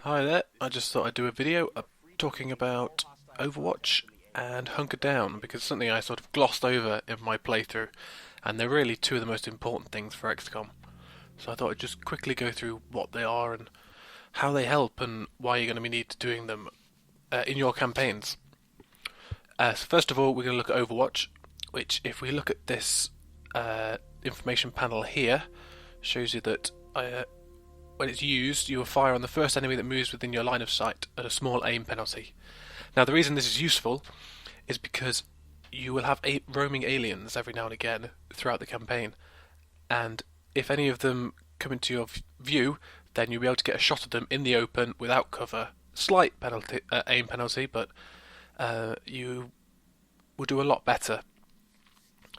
Hi there, I just thought I'd do a video talking about Overwatch and Hunker Down because it's something I sort of glossed over in my playthrough and they're really two of the most important things for XCOM. So I thought I'd just quickly go through what they are and how they help and why you're going to be need to doing them in your campaigns. So first of all, we're going to look at Overwatch, which if we look at this information panel here, shows you that when it's used, you will fire on the first enemy that moves within your line of sight at a small aim penalty. Now, the reason this is useful is because you will have roaming aliens every now and again throughout the campaign, and if any of them come into your view, then you'll be able to get a shot at them in the open without cover. Slight penalty, aim penalty, but you will do a lot better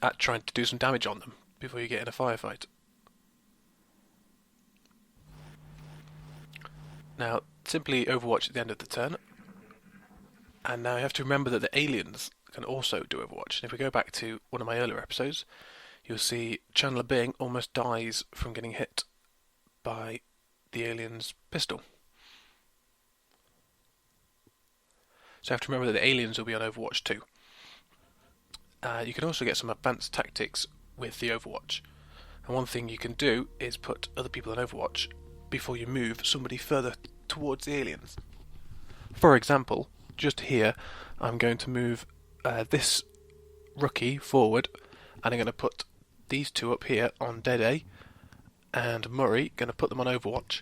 at trying to do some damage on them before you get in a firefight. Now, simply Overwatch at the end of the turn. And now you have to remember that the aliens can also do Overwatch. And if we go back to one of my earlier episodes, you'll see Chandler Bing almost dies from getting hit by the alien's pistol. So you have to remember that the aliens will be on Overwatch too. You can also get some advanced tactics with the Overwatch. And one thing you can do is put other people on Overwatch before you move somebody further towards the aliens. For example, just here, I'm going to move this rookie forward, and I'm going to put these two up here on Dead A, and Murray, going to put them on Overwatch.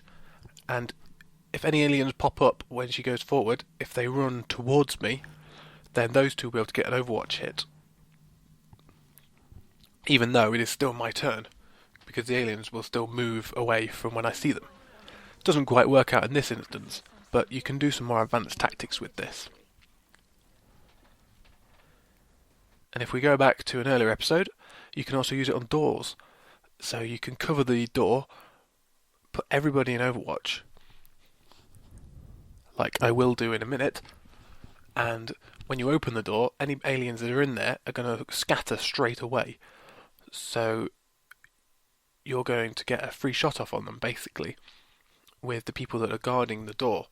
And if any aliens pop up when she goes forward, if they run towards me, then those two will be able to get an Overwatch hit. Even though it is still my turn, because the aliens will still move away from when I see them. Doesn't quite work out in this instance, but you can do some more advanced tactics with this. And if we go back to an earlier episode, you can also use it on doors. So you can cover the door, put everybody in Overwatch, like I will do in a minute, and when you open the door, any aliens that are in there are going to scatter straight away. So you're going to get a free shot off on them, basically, with the people that are guarding the door.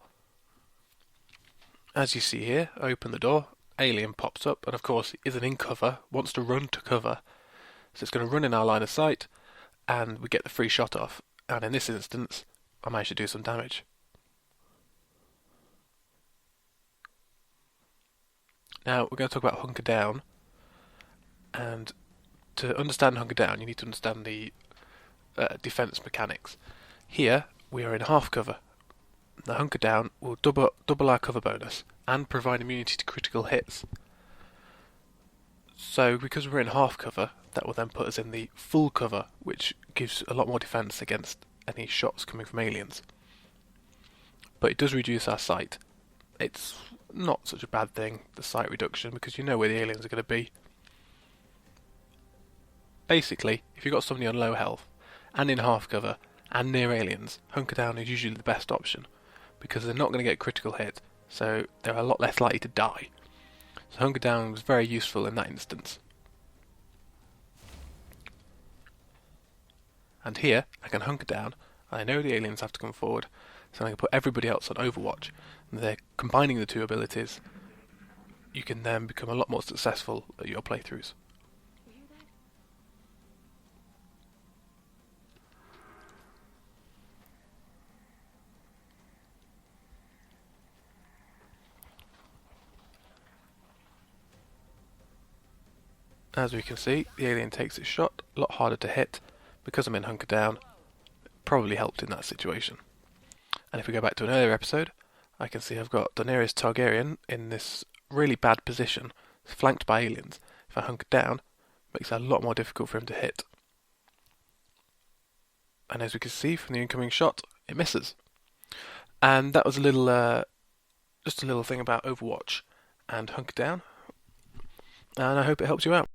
As you see here, open the door, alien pops up, and of course isn't in cover, wants to run to cover. So it's going to run in our line of sight, and we get the free shot off. And in this instance, I managed to do some damage. Now we're going to talk about Hunker Down, and to understand Hunker Down, you need to understand the defense mechanics. Here, we are in half cover. The Hunker Down will double our cover bonus and provide immunity to critical hits. So, because we're in half cover, that will then put us in the full cover, which gives a lot more defense against any shots coming from aliens. But it does reduce our sight. It's not such a bad thing, the sight reduction, because you know where the aliens are going to be. Basically, if you've got somebody on low health, and in half cover, and near aliens, Hunker Down is usually the best option, because they're not going to get critical hit, so they're a lot less likely to die. So Hunker Down was very useful in that instance. And here, I can hunker down, and I know the aliens have to come forward, so I can put everybody else on Overwatch, and they're combining the two abilities. You can then become a lot more successful at your playthroughs. As we can see, the alien takes its shot, a lot harder to hit. Because I'm in Hunker Down, it probably helped in that situation. And if we go back to an earlier episode, I can see I've got Daenerys Targaryen in this really bad position, flanked by aliens. If I hunker down, it makes it a lot more difficult for him to hit. And as we can see from the incoming shot, it misses. And that was a little, just a little thing about Overwatch and Hunker Down. And I hope it helps you out.